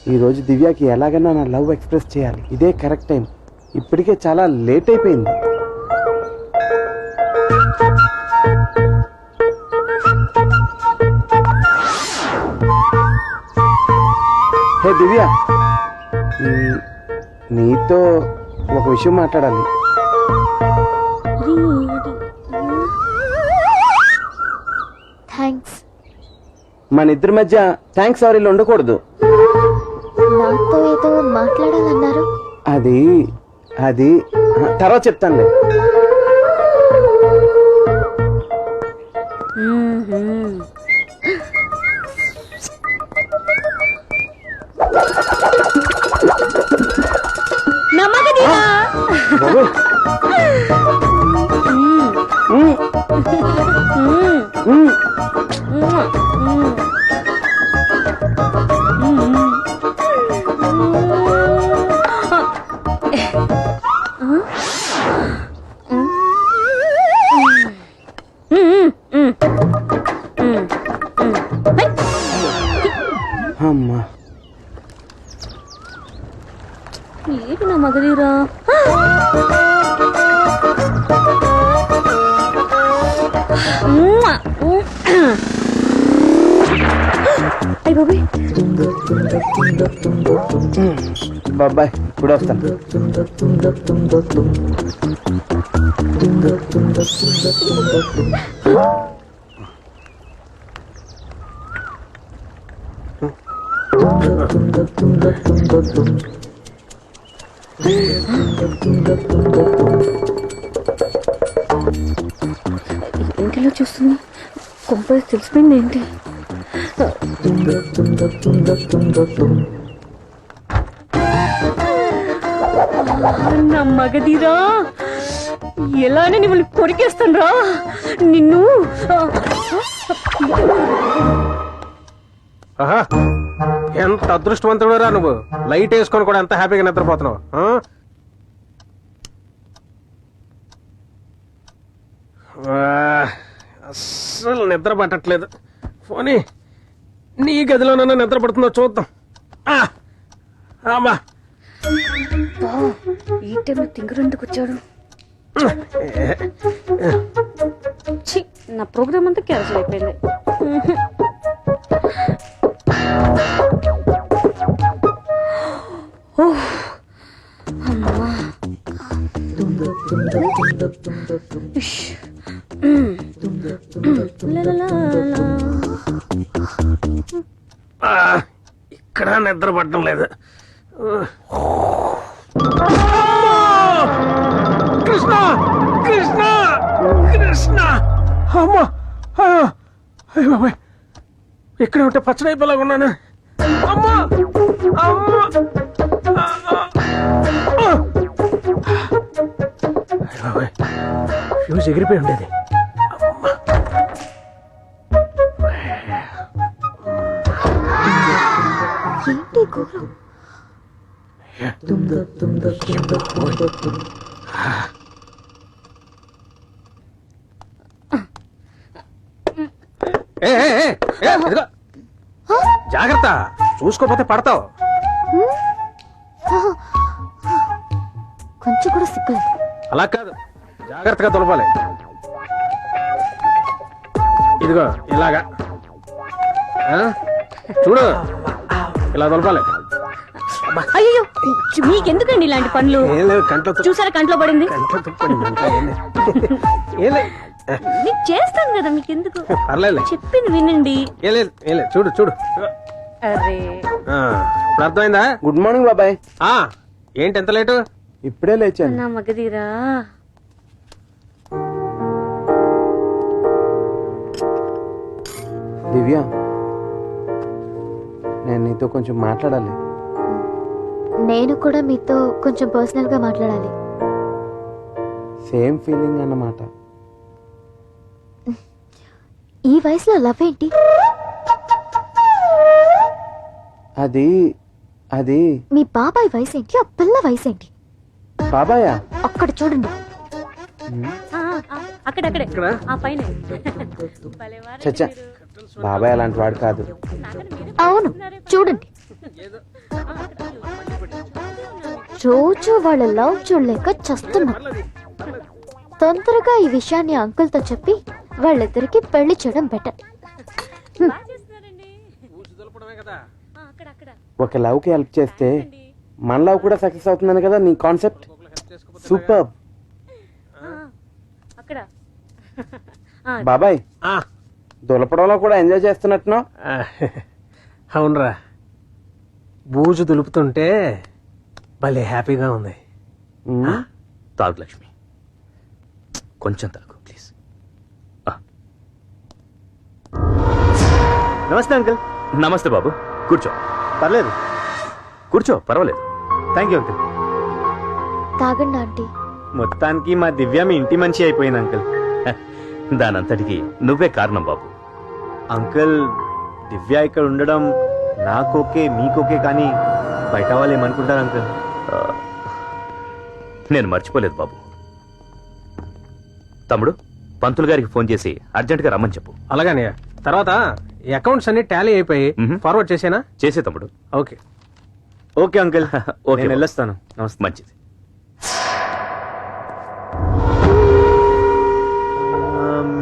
ఈరోజు దివ్యకి ఎలాగైనా నా లవ్ ఎక్స్ప్రెస్ చేయాలి. ఇదే కరెక్ట్ టైం. ఇప్పటికే చాలా లేట్ అయిపోయింది. హే దివ్య, నీతో ఒక విషయం మాట్లాడాలి. థ్యాంక్స్. మన ఇద్దరి మధ్య థ్యాంక్స్ సారీలు ఉండకూడదు. నాతో ఏదో మాట్లాడాలన్నారు. అది అది తర్వాత చెప్తానులే. అమ్మా ఏంటి నా మగధీరా? బాబాయ్ ఇప్పుడు వస్తాను. ఇంటిలో చూస్తుంది. కొంప తెలిసిపోయింది ఏంటి? నా మగధీరా, ఎలానే మిమ్మల్ని కొరికేస్తాను రా నిన్ను. ఎంత అదృష్టవంతుడురా నువ్వు. లైట్ వేసుకొని కూడా ఎంత హ్యాపీగా నిద్రపోతున్నావు. అస్సలు నిద్ర పట్టట్లేదు. పోనీ నీ గదిలోనన్నా నిద్ర పడుతుందో చూద్దాం. ఈ టైంలో తింగరు ఎందుకు వచ్చాడు? నా ప్రోగ్రామ్ అంతా క్యాన్సిల్ అయిపోయింది. ఇక్కడ నిద్ర పడటం లేదు. కృష్ణ కృష్ణ కృష్ణ అమ్మా, ఇక్కడ ఉంటే పచ్చడైపోలాగా ఉన్నాను. అమ్మా అమ్మా, ఫ్యూజ్ ఎగిరిపోయి ఉండేది. ఏంటి ఘోరం? జాగ్రత్త, చూసుకోపోతే పడతావు. కొంచెం కూడా సిగ్గులేదు. అలా కాదు, జాగ్రత్తగా తొలపాలి. ఇదిగో ఇలాగా చూడు, ఇలా తొలపాలి. అయ్యో, మీకెందుకండి ఇలాంటి పనులు? చూసారా కంట్లో పడింది. మీకు చేస్తాను కదా, మీకెందుకు? పర్లేదు, చెప్పింది వినండి. చూడు చూడు. అరే ఇప్పుడు అర్థమైందా? గుడ్ మార్నింగ్ బాబాయ్. ఏంటి ఎంత లేటు? ఇప్పుడే లేచాను. నా మగధీరా, దివ్య, నేను నీతో కొంచెం మాట్లాడాలి. నేను కూడా మీతో కొంచెం పర్సనల్ గా మాట్లాడాలి. సేమ్ ఫీలింగ్ అన్నమాట. ఈ వయసులో లవ్ ఏంటి? అది అది మీ బాబాయ్ వయసు ఏంటి? ఆ పిల్ల వయసు ఏంటి? బాబాయా? అక్కడ చూడండి. చచ్చా, బాబాయ్ అలాంటి వాడు కాదు. అవును, చూడండి. రోజు వాళ్ళ లవ్ చూడలేక చస్తున్నా. తొందరగా ఈ విషయాన్ని అంకుల్తో చెప్పి వాళ్ళిద్దరికి పెళ్లి చేయడం బెటర్. ఒక లవ్ కి హెల్ప్ చేస్తే మన లవ్ కూడా సక్సెస్ అవుతుందని కదా నీ కాన్సెప్ట్. సూపర్. బాబాయ్, ఆ, దులపడంలో కూడా ఎంజాయ్ చేస్తున్నట్టున్నావు. ఆ, అవునరా, బూజు దులుపుతుంటే భలే హ్యాపీగా ఉంది. తాగు లక్ష్మి, కొంచెం తాగు ప్లీజ్. నమస్తే అంకుల్. నమస్తే బాబు, కూర్చో. పర్లేదు. కూర్చో, పర్వాలేదు. Thank you uncle. తాగండి ఆంటీ. మొత్తానికి మా దివ్య మీ ఇంటి మంచి అయిపోయింది అంకుల్. దానంతటికి నువ్వే కారణం బాబు. అంకుల్, దివ్య ఇక్కడ ఉండడం నాకోకే మీకోకే, కానీ బయట వాళ్ళు ఏమనుకుంటారు అంకుల్? ఆ, నేను మర్చిపోలేదు బాబు. తమ్ముడు, పంతులు గారికి ఫోన్ చేసి అర్జెంట్గా రమ్మని చెప్పు. అలాగనే తర్వాత ఈ అకౌంట్స్ అన్ని టాలీ అయిపోయి ఫార్వర్డ్ చేసేనా? చేసే తమ్ముడు. ఓకే. Okay uncle. ఓకే, నేను వెళ్ళొస్తాను. నమస్తే. మంచిది.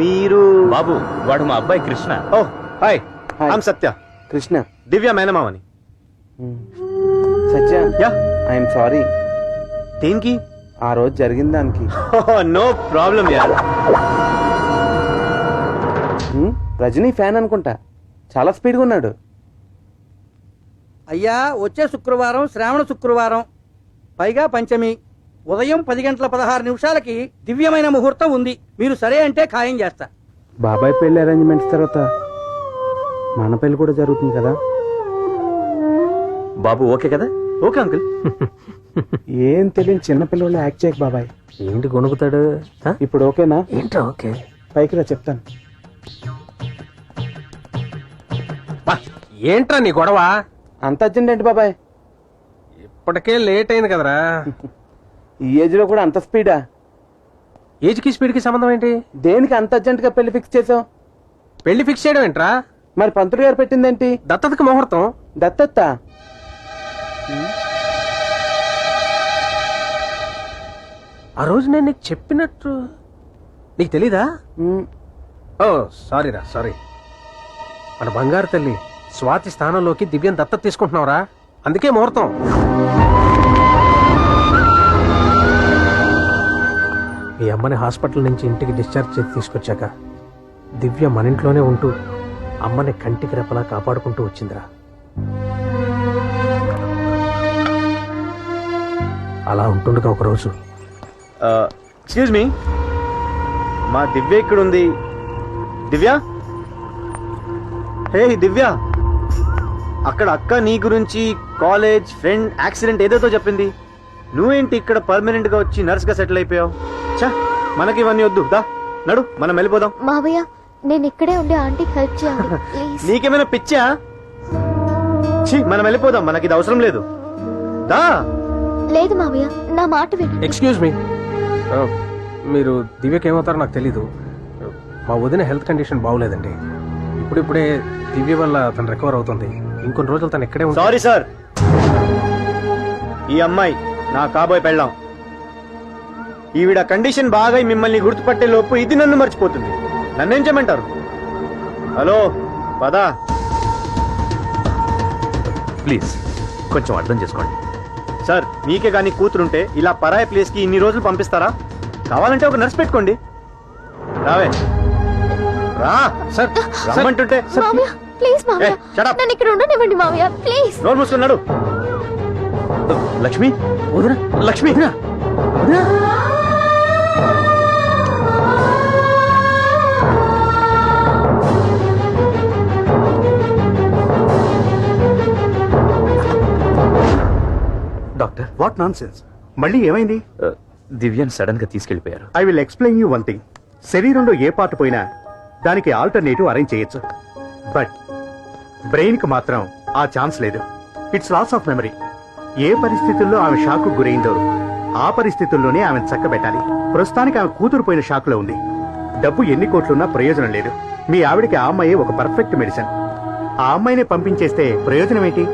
మీరు బాబు, వాడు మా అబ్బాయి Krishna. Oh hi. Hi. I'm Satya, Krishna. Divya మేనమావని. సత్య, యా. I'm sorry. దేనికి? ఆ రోజు జరిగిన దానికి. నో ప్రాబ్లం యార్. రజనీ ఫ్యాన్ అనుకుంటా, చాలా స్పీడ్గా ఉన్నాడు. అయ్యా, వచ్చే శుక్రవారం శ్రావణ శుక్రవారం, పైగా పంచమి, ఉదయం 10:16 దివ్యమైన ముహూర్తం ఉంది. మీరు సరే అంటే ఖాయం చేస్తా. బాబాయ్ పెళ్లి అరేంజ్మెంట్స్ తర్వాత మన పెళ్లి కూడా జరుగుతుంది కదా. బాబు ఓకే కదా? Okay uncle. ఏం తెలియని చిన్న పిల్లలు యాక్ట్ చేయకు బాబాయ్. ఏంటి గొనుగుతాడు? ఆ? ఇప్పుడు ఓకేనా? ఏంట్రా ఓకే? పైకి రా చెప్తాను. బా, ఏంట్రా నీ గొడవ? అంత అర్జెంట్ ఏంటి బాబాయ్? ఇప్పటికే లేట్ అయింది కదరా. ఈ ఏజ్ లో కూడా అంత స్పీడా? ఏజ్ కి స్పీడ్ కి సంబంధం ఏంటి? దేనికి అంత అర్జెంట్ గా పెళ్లి ఫిక్స్ చేసావు? పెళ్లి ఫిక్స్ చేయడం ఏంట్రా? మరి పంతులు గారు పెట్టిందేంటి? దత్తతకి ముహూర్తం. దత్తత్త? ఆ రోజు నేను నీకు చెప్పినట్టు నీకు తెలీదా? ఓ సారీరా, సారీ. మన బంగారు తల్లి స్వాతి స్థానంలోకి దివ్యం దత్తత తీసుకుంటున్నావురా, అందుకే ముహూర్తం. మీ అమ్మని హాస్పిటల్ నుంచి ఇంటికి డిశ్చార్జ్ చేసి తీసుకొచ్చాక దివ్య మన ఇంట్లోనే ఉంటూ అమ్మని కంటికి రెప్పలా కాపాడుకుంటూ వచ్చిందిరా. అలా ఉంటుండగా ఒకరోజు ఎక్స్క్యూజ్ మీ, మా దివ్య ఇక్కడ ఉంది. దివ్య, హే దివ్య, అక్కడ అక్క నీ గురించి కాలేజ్ ఫ్రెండ్ యాక్సిడెంట్ ఏదేదో చెప్పింది. నువ్వేంటి ఇక్కడ పర్మనెంట్ గా వచ్చి నర్స్ గా సెటిల్ అయిపోయావు? చా, మనకి ఇవన్నీ వద్దు. దా నడు, మనం వెళ్ళిపోదాం. మావయ్య, నేను ఇక్కడే ఉండి ఆంటీకి హెల్ప్ చేయాలి ప్లీజ్. నీకేమైనా పిచ్చా? ఛీ, మనం వెళ్ళిపోదాం, మనకి ఇది అవసరం లేదు. దా. లేదు మావయ్య, నా మాట విను. ఎక్స్క్యూజ్ మీ, మీరు దివ్యకి ఏమవుతారో నాకు తెలీదు. మా వదిన హెల్త్ కండిషన్ బాగోలేదండి. ఇప్పుడిప్పుడే దివ్య వల్ల తను రికవర్ అవుతుంది. ఇంకొన్ని రోజులు తను ఇక్కడే ఉంటుంది. సారీ సార్, ఈ అమ్మాయి నా కాబోయే పెళ్ళాం. ఈవిడ కండిషన్ బాగా మిమ్మల్ని గుర్తుపట్టే లోపు ఇది నన్ను మర్చిపోతుంది. నన్నేం చేయమంటారు? హలో పదా. ప్లీజ్ కొంచెం అర్థం చేసుకోండి. సార్, మీకే కానీ కూతురుంటే ఇలా పరాయి ప్లేస్ కి ఇన్ని రోజులు పంపిస్తారా? కావాలంటే ఒక నర్స్ పెట్టుకోండి. రావే రా. సార్, రమ్మంటుంటే. మావయ్య ప్లీజ్ మావయ్య, Hey, shut up. నన్ను ఇక్కడ ఉండనివ్వండి మావయ్య ప్లీజ్. నోరు మూసుకున్నాడు. లక్ష్మి, వదినా, లక్ష్మి. వదినా, వదినా. Doctor, what nonsense? మళ్ళీ ఏమైంది? దివ్యన్ సడన్ గా తీసుకెళ్లిపోయారు. I will explain you one thing. శరీరంలో ఏ పార్ట్ పోయినా దానికి ఆల్టర్నేటివ్ అరేంజ్ చేయొచ్చు, బట్ బ్రెయిన్ కి మాత్రం ఆ ఛాన్స్ లేదు. It's loss of memory. ఏ పరిస్థితుల్లో ఆమె షాక్ గురైందో ఆ పరిస్థితుల్లోనే ఆమెను చక్కబెట్టాలి. ప్రస్తుతానికి ఆమె కూతురు పోయిన షాక్ లో ఉంది. డబ్బు ఎన్ని కోట్లున్నా ప్రయోజనం లేదు. మీ ఆవిడకి ఆ అమ్మాయి ఒక పర్ఫెక్ట్ మెడిసిన్. ఆ అమ్మాయిని పంపించేస్తే ప్రయోజనం ఏంటి?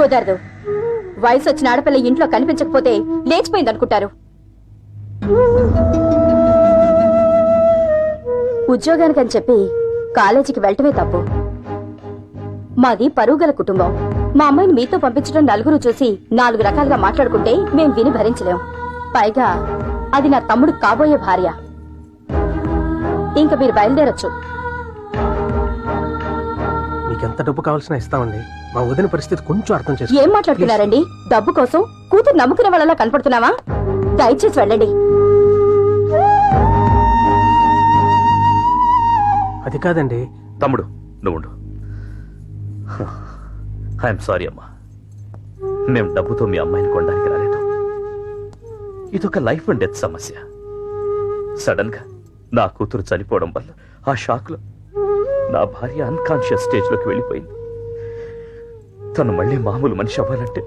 కుదరదు. వయసు వచ్చిన ఆడపిల్ల ఇంట్లో కనిపించకపోతే లేచిపోయింది అనుకుంటారు. ఉద్యోగానికని చెప్పి కాలేజీకి వెళ్ళటమే తప్పు. మాది పరుగుగల కుటుంబం. మా అమ్మాయిని మీతో పంపించడం నలుగురు చూసి 4 రకాలుగా మాట్లాడుకుంటే మేం విని భరించలేం. పైగా అది నా తమ్ముడు కాబోయే భార్య. ఇంక మీరు బయలుదేరొచ్చు. మీకెంత డబ్బు కావాల్సిన ఇస్తామండి. మా వదిన పరిస్థితి కొంచెం అర్థం చేసుకో. ఏం మాట్లాడుతున్నారండి? డబ్బు కోసం కూతురు నమ్ముకునే వాళ్ళలా కనపడుతున్నావా? దయచేసి వెళ్ళండి. అది కాదండి. తమ్ముడు నువ్వుండు. ఐఎమ్ సారీ అమ్మా, మేము డబ్బుతో మీ అమ్మాయిని కొనడానికి రాలేదు. ఇదొక లైఫ్ అండ్ డెత్ సమస్య. సడన్ గా నా కూతురు చనిపోవడం వల్ల ఆ షాక్ లో నా భార్య అన్కాన్షియస్ స్టేజ్ లోకి వెళ్ళిపోయింది. తను మళ్ళీ మామూలు మనిషి అవ్వాలంటే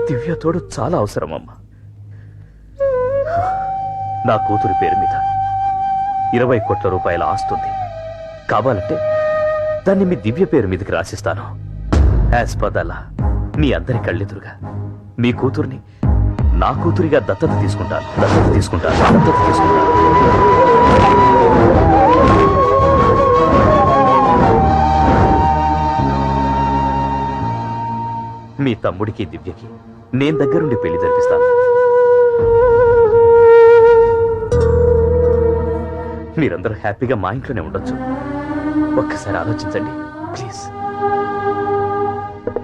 దివ్య తోడు చాలా అవసరం అమ్మా. నా కూతురి పేరు మీద 20 కోట్ల రూపాయల ఆస్తుంది. కావాలంటే దాన్ని మీ దివ్య పేరు మీదకి రాసిస్తాను. యాజ్ పదలా మీ అందరి కళ్ళెదురుగా మీ కూతుర్ని నా కూతురిగా దత్తత తీసుకుంటాను. మీ తమ్ముడికి దివ్యకి నేను దగ్గరుండి పెళ్లి జరిపిస్తాను. మీరందరూ హ్యాపీగా మా ఇంట్లోనే ఉండొచ్చు. ఒక్కసారి ఆలోచించండి ప్లీజ్.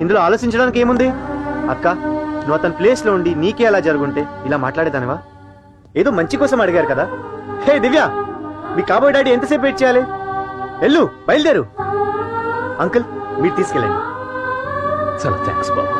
ఇందులో ఆలోచించడానికి ఏముంది అక్క? నువ్వు అతని ప్లేస్ లో ఉండి నీకే అలా జరుగుంటే ఇలా మాట్లాడేదానివా? ఏదో మంచి కోసం అడిగారు కదా. హే దివ్య, మీ కాబోయే డాడీ ఎంతసేపు వెయిట్ చేయాలి? వెళ్ళు, బయలుదేరు. అంకుల్ మీరు తీసుకెళ్ళండి. చాలా థ్యాంక్స్ బాబు.